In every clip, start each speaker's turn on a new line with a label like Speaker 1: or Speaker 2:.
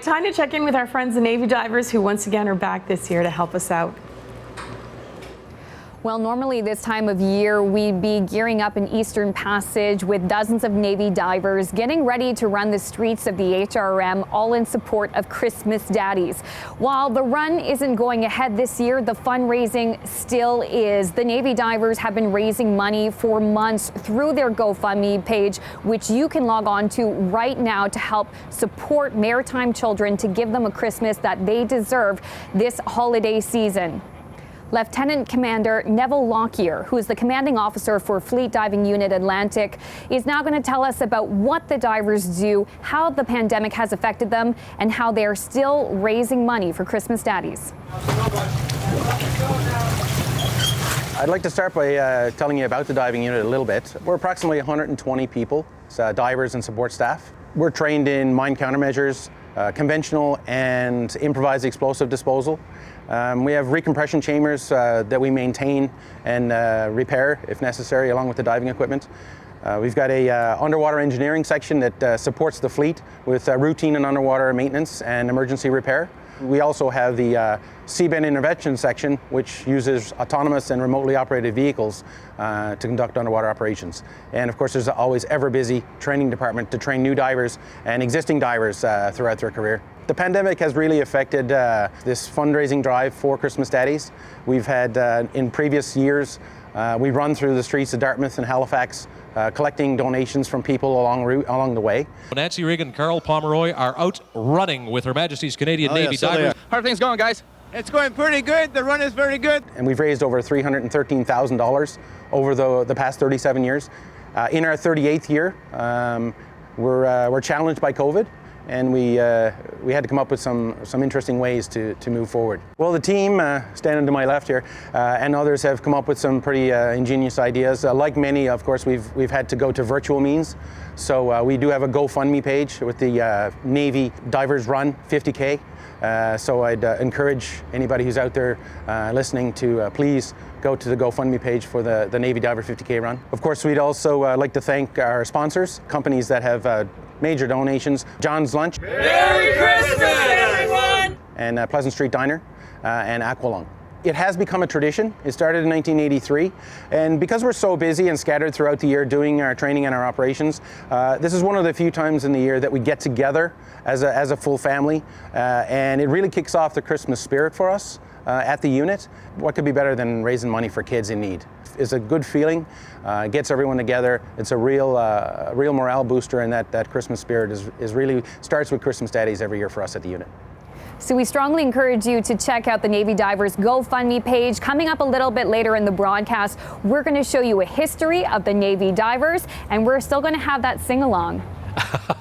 Speaker 1: Time to check in with our friends the Navy divers, who once again are back this year to help us out.
Speaker 2: Well, normally this time of year, we'd be gearing up in Eastern Passage with dozens of Navy divers getting ready to run the streets of the HRM, all in support of Christmas Daddies. While the run isn't going ahead this year, the fundraising still is. The Navy divers have been raising money for months through their GoFundMe page, which you can log on to right now to help support maritime children to give them a Christmas that they deserve this holiday season. Lieutenant Commander Neville Lockyer, who is the commanding officer for Fleet Diving Unit Atlantic, is now going to tell us about what the divers do, how the pandemic has affected them, and how they are still raising money for Christmas Daddies.
Speaker 3: I'd like to start by telling you about the diving unit a little bit. We're approximately 120 people, divers and support staff. We're trained in mine countermeasures, conventional and improvised explosive disposal. We have recompression chambers that we maintain and repair if necessary, along with the diving equipment. We've got a underwater engineering section that supports the fleet with routine and underwater maintenance and emergency repair. We also have the seabed intervention section, which uses autonomous and remotely operated vehicles to conduct underwater operations. And of course, there's always ever busy training department to train new divers and existing divers throughout their career. The pandemic has really affected this fundraising drive for Christmas Daddies. We've had, in previous years, we run through the streets of Dartmouth and Halifax, collecting donations from people along the way.
Speaker 4: Nancy Reagan and Carl Pomeroy are out running with Her Majesty's Canadian Navy divers.
Speaker 5: How are things going, guys? It's going pretty good. The run is very good.
Speaker 3: And we've raised over $313,000 over the past 37 years. In our 38th year, we're challenged by COVID. And we had to come up with some interesting ways to move forward. Well, the team, standing to my left here, and others have come up with some pretty ingenious ideas. Like many, of course, we've had to go to virtual means. So we do have a GoFundMe page with the Navy Divers Run 50K. So I'd encourage anybody who's out there listening to please go to the GoFundMe page for the Navy Diver 50K run. Of course, we'd also like to thank our sponsors, companies that have major donations. John's Lunch.
Speaker 5: Merry Christmas, everyone!
Speaker 3: And Pleasant Street Diner and Aqualung. It has become a tradition. It started in 1983, and because we're so busy and scattered throughout the year doing our training and our operations, this is one of the few times in the year that we get together as a full family, and it really kicks off the Christmas spirit for us at the unit. What could be better than raising money for kids in need? It's a good feeling. It gets everyone together. It's a real morale booster, and that Christmas spirit is really starts with Christmas Daddies every year for us at the unit.
Speaker 2: So we strongly encourage you to check out the Navy Divers GoFundMe page. Coming up a little bit later in the broadcast, we're going to show you a history of the Navy Divers, and we're still going to have that sing-along.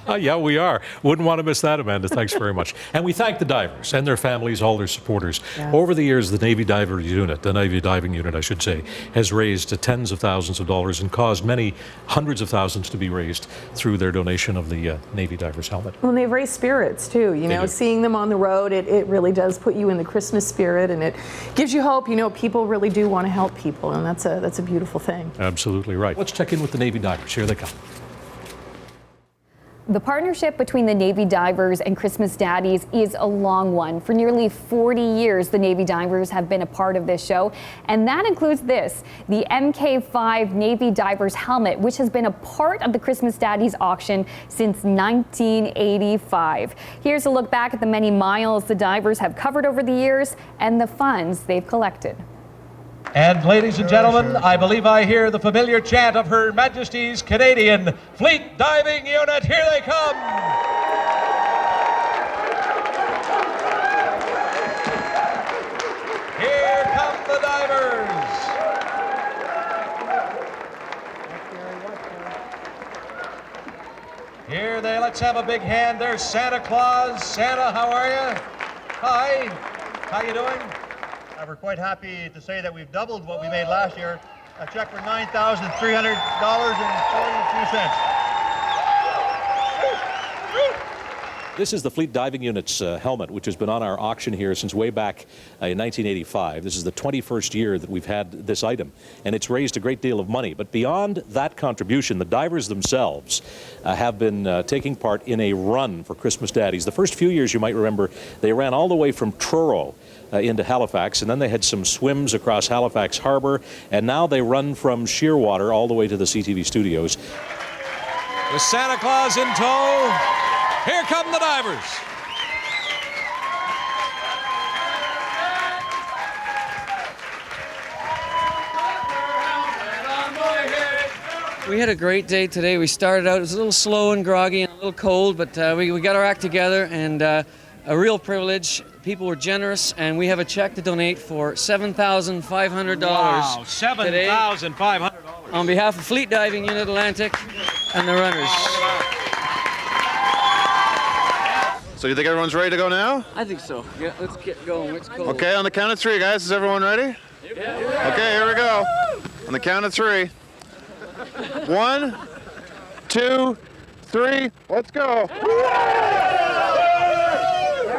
Speaker 4: Yeah, we are. Wouldn't want to miss that, Amanda. Thanks very much. And we thank the divers and their families, all their supporters. Yes. Over the years, the Navy Diver Unit, the Navy Diving Unit, I should say, has raised tens of thousands of dollars and caused many hundreds of thousands to be raised through their donation of the Navy Diver's helmet.
Speaker 1: Well, and they've raised spirits too. You know, seeing them on the road, it really does put you in the Christmas spirit, and it gives you hope. You know, people really do want to help people, and that's a beautiful thing.
Speaker 4: Absolutely right. Let's check in with the Navy Divers. Here they come.
Speaker 2: The partnership between the Navy Divers and Christmas Daddies is a long one. For nearly 40 years, the Navy Divers have been a part of this show, and that includes this, the MK5 Navy Divers helmet, which has been a part of the Christmas Daddies auction since 1985. Here's a look back at the many miles the divers have covered over the years and the funds they've collected.
Speaker 6: And ladies and gentlemen, I believe I hear the familiar chant of Her Majesty's Canadian Fleet Diving Unit. Here they come! Here come the divers! Here they, let's have a big hand. There's Santa Claus. Santa, how are you? Hi, how you doing?
Speaker 7: We're quite happy to say that we've doubled what we made last year. A check for $9,300.42.
Speaker 4: This is the Fleet Diving Unit's helmet, which has been on our auction here since way back in 1985. This is the 21st year that we've had this item, and it's raised a great deal of money. But beyond that contribution, the divers themselves have been taking part in a run for Christmas Daddies. The first few years, you might remember, they ran all the way from Truro into Halifax, and then they had some swims across Halifax Harbour, and now they run from Shearwater all the way to the CTV studios. With Santa Claus in tow, here come the divers.
Speaker 8: We had a great day today. We started out, it was a little slow and groggy and a little cold, but we got our act together, and a real privilege. People were generous, and we have a check to donate for $7,500.
Speaker 6: Wow, $7,500.
Speaker 8: On behalf of Fleet Diving Unit Atlantic and the runners.
Speaker 9: So you think everyone's ready to go now?
Speaker 8: I think so. Yeah, let's get going. It's cold.
Speaker 9: Okay, on the count of 3, guys. Is everyone ready? Yeah. Okay, here we go. On the count of 3. 1, 2, 3, let's go.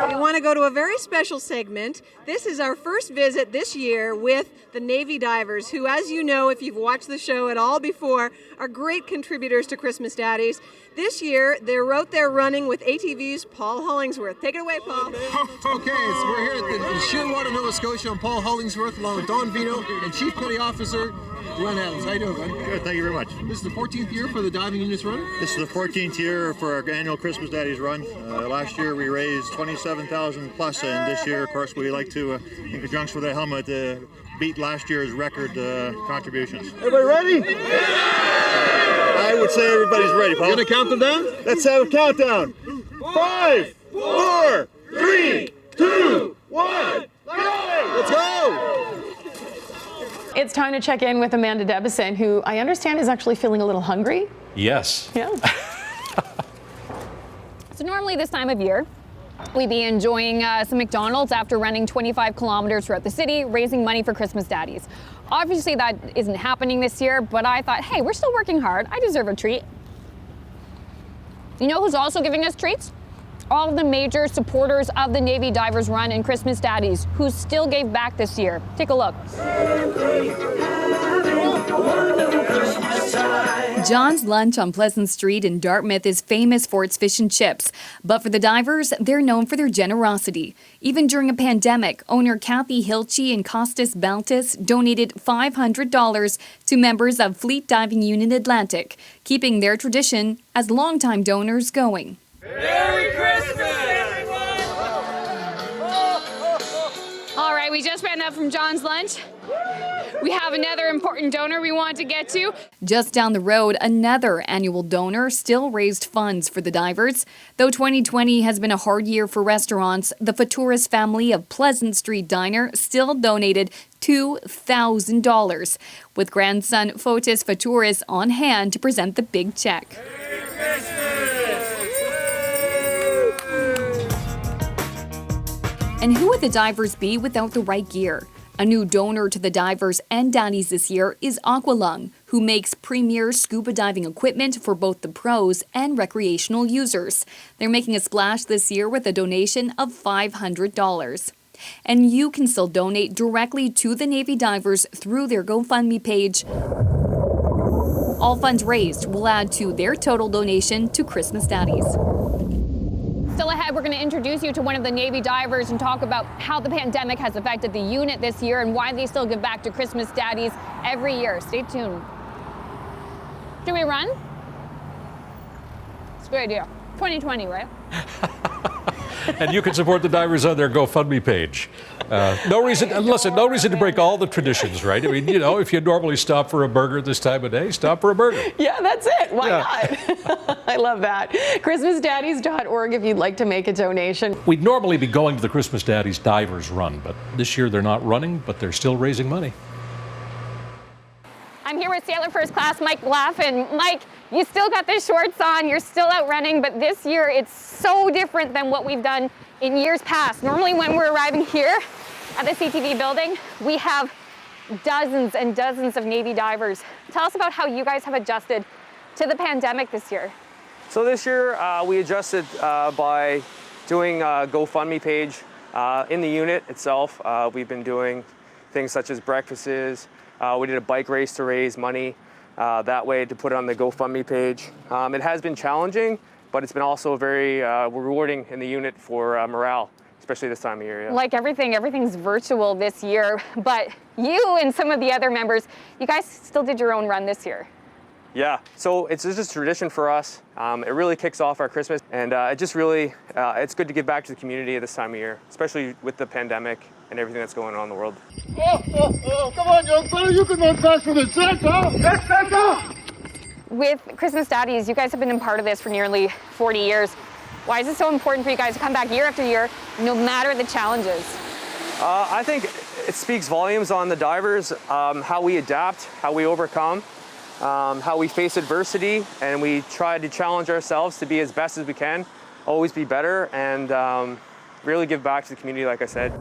Speaker 10: We want to go to a very special segment. This is our first visit this year with the Navy divers, who, as you know, if you've watched the show at all before, are great contributors to Christmas Daddies. This year, they're out there running with ATV's Paul Hollingsworth. Take it away, Paul.
Speaker 11: Okay, we're here at the Shearwater, Nova Scotia. I'm Paul Hollingsworth, along with Don Vino and Chief Petty Officer Glenn Adams. How you doing, Glenn?
Speaker 7: Good, thank you very much.
Speaker 11: This is the 14th year for the diving unit's run?
Speaker 7: This is the 14th year for our annual Christmas Daddies run. Last year we raised $27,000 plus, and this year, of course, we like to, in conjunction with the helmet, beat last year's record contributions.
Speaker 11: Everybody ready?
Speaker 7: I would say everybody's ready, Paul.
Speaker 11: You gonna count them down?
Speaker 7: Let's have a countdown. 5, 4, 3, 2, 1, let's go!
Speaker 1: It's time to check in with Amanda Debison, who I understand is actually feeling a little hungry.
Speaker 4: Yes.
Speaker 1: Yeah.
Speaker 2: So normally this time of year, we'd be enjoying some McDonald's after running 25 kilometers throughout the city, raising money for Christmas Daddies. Obviously that isn't happening this year, but I thought, hey, we're still working hard. I deserve a treat. You know who's also giving us treats? All of the major supporters of the Navy Divers Run and Christmas Daddies, who still gave back this year. Take a look.
Speaker 12: John's Lunch on Pleasant Street in Dartmouth is famous for its fish and chips. But for the divers, they're known for their generosity. Even during a pandemic, owner Kathy Hilchey and Costas Baltis donated $500 to members of Fleet Diving Unit Atlantic, keeping their tradition as longtime donors going.
Speaker 2: Merry Christmas, everyone! All right, we just ran up from John's Lunch. We have another important donor we want to get to.
Speaker 12: Just down the road, another annual donor still raised funds for the divers. Though 2020 has been a hard year for restaurants, the Faturis family of Pleasant Street Diner still donated $2,000, with grandson Fotis Faturis on hand to present the big check. And who would the divers be without the right gear? A new donor to the divers and daddies this year is Aqualung, who makes premier scuba diving equipment for both the pros and recreational users. They're making a splash this year with a donation of $500. And you can still donate directly to the Navy Divers through their GoFundMe page. All funds raised will add to their total donation to Christmas Daddies.
Speaker 2: Still ahead, we're going to introduce you to one of the Navy divers and talk about how the pandemic has affected the unit this year and why they still give back to Christmas Daddies every year. Stay tuned. Do we run? It's a good idea. 2020, right?
Speaker 4: And you can support the divers on their GoFundMe page. No reason to break all the traditions, right? I mean, you know, if you normally stop for a burger this time of day, stop for a burger.
Speaker 1: Yeah, that's it. Why not? I love that. ChristmasDaddies.org if you'd like to make a donation.
Speaker 4: We'd normally be going to the Christmas Daddies Divers Run, but this year they're not running, but they're still raising money.
Speaker 2: I'm here with Sailor First Class Mike Laughlin. Mike, you still got the shorts on, you're still out running, but this year it's so different than what we've done in years past. Normally when we're arriving here at the CTV building, we have dozens and dozens of Navy divers. Tell us about how you guys have adjusted to the pandemic this year.
Speaker 13: So this year we adjusted by doing a GoFundMe page in the unit itself. We've been doing things such as breakfasts. We did a bike race to raise money that way to put it on the GoFundMe page. It has been challenging, but it's been also very rewarding in the unit for morale, especially this time of year. Yeah.
Speaker 2: Like everything's virtual this year, but you and some of the other members, you guys still did your own run this year.
Speaker 13: Yeah, so it's just a tradition for us. It really kicks off our Christmas, and it just really, it's good to give back to the community at this time of year, especially with the pandemic and everything that's going on in the world.
Speaker 9: Come on, young fella, you can run faster than Santa! Yes, Santa!
Speaker 2: With Christmas Daddies, you guys have been a part of this for nearly 40 years. Why is it so important for you guys to come back year after year, no matter the challenges?
Speaker 13: I think it speaks volumes on the divers, how we adapt, how we overcome, how we face adversity, and we try to challenge ourselves to be as best as we can, always be better, and really give back to the community, like I said.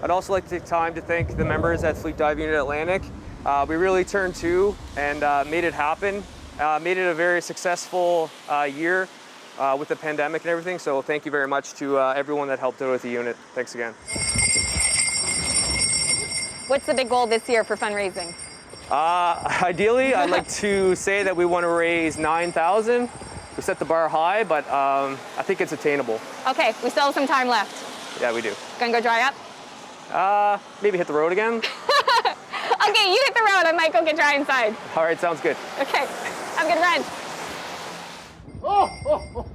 Speaker 13: I'd also like to take time to thank the members at Fleet Diving Unit Atlantic. We really turned to and made it happen, made it a very successful year with the pandemic and everything, so thank you very much to everyone that helped out with the unit. Thanks again.
Speaker 2: What's the big goal this year for fundraising?
Speaker 13: Ideally, I'd like to say that we want to raise $9,000. We set the bar high, but I think it's attainable.
Speaker 2: Okay, we still have some time left.
Speaker 13: Yeah, we do.
Speaker 2: Gonna go dry up?
Speaker 13: Maybe hit the road again.
Speaker 2: Okay, you hit the road. I might go get dry inside.
Speaker 13: All right, sounds good.
Speaker 2: Okay, have a good run.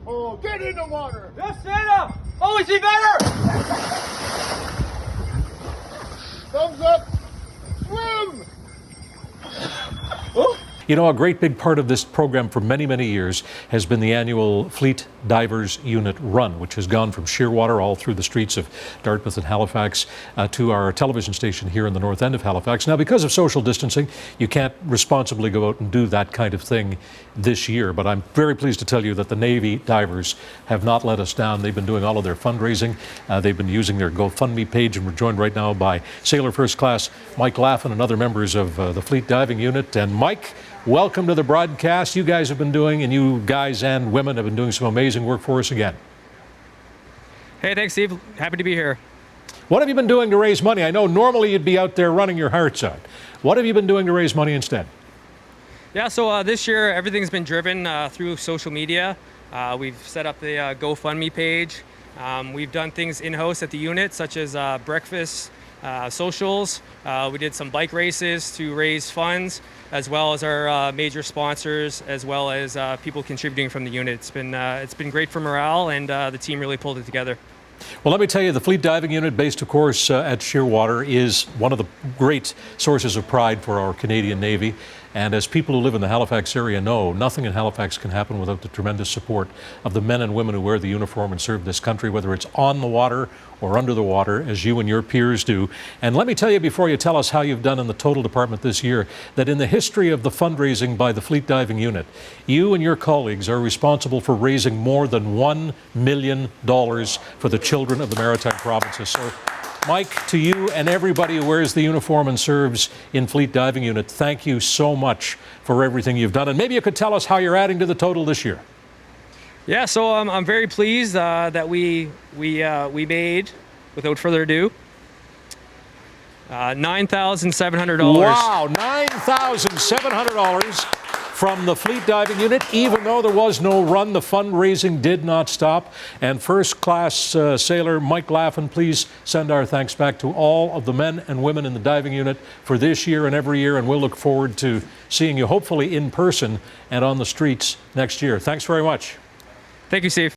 Speaker 9: Oh, get in the water!
Speaker 5: Yes, Santa! Oh, is he better?
Speaker 9: Thumbs up! Swim!
Speaker 4: You know, a great big part of this program for many, many years has been the annual Fleet Divers Unit Run, which has gone from Shearwater all through the streets of Dartmouth and Halifax to our television station here in the north end of Halifax. Now, because of social distancing, you can't responsibly go out and do that kind of thing this year, but I'm very pleased to tell you that the Navy divers have not let us down. They've been doing all of their fundraising. They've been using their GoFundMe page, and we're joined right now by Sailor First Class Mike Laffin and other members of the Fleet Diving Unit. And Mike, welcome to the broadcast. You guys have been doing, and you guys and women have been doing some amazing work for us again.
Speaker 14: Hey, thanks, Steve. Happy to be here.
Speaker 4: What have you been doing to raise money? I know normally you'd be out there running your hearts out. What have you been doing to raise money instead?
Speaker 14: Yeah, so this year everything's been driven through social media. We've set up the GoFundMe page. We've done things in-house at the unit, such as breakfast, socials. We did some bike races to raise funds, as well as our major sponsors, as well as people contributing from the unit. It's been great for morale, and the team really pulled it together.
Speaker 4: Well, let me tell you, the Fleet Diving Unit, based, of course, at Shearwater, is one of the great sources of pride for our Canadian Navy. And as people who live in the Halifax area know, nothing in Halifax can happen without the tremendous support of the men and women who wear the uniform and serve this country, whether it's on the water or under the water, as you and your peers do. And let me tell you, before you tell us how you've done in the total department this year, that in the history of the fundraising by the Fleet Diving Unit, you and your colleagues are responsible for raising more than $1 million for the children of the Maritime Provinces. So, Mike, to you and everybody who wears the uniform and serves in Fleet Diving Unit, thank you so much for everything you've done. And maybe you could tell us how you're adding to the total this year.
Speaker 14: Yeah, so I'm very pleased that we made, without further ado, $9,700.
Speaker 4: Wow, $9,700 from the Fleet Diving Unit. Even though there was no run, the fundraising did not stop. And First Class Sailor Mike Laffin, please send our thanks back to all of the men and women in the diving unit for this year and every year. And we'll look forward to seeing you hopefully in person and on the streets next year. Thanks very much.
Speaker 14: Thank you, Steve.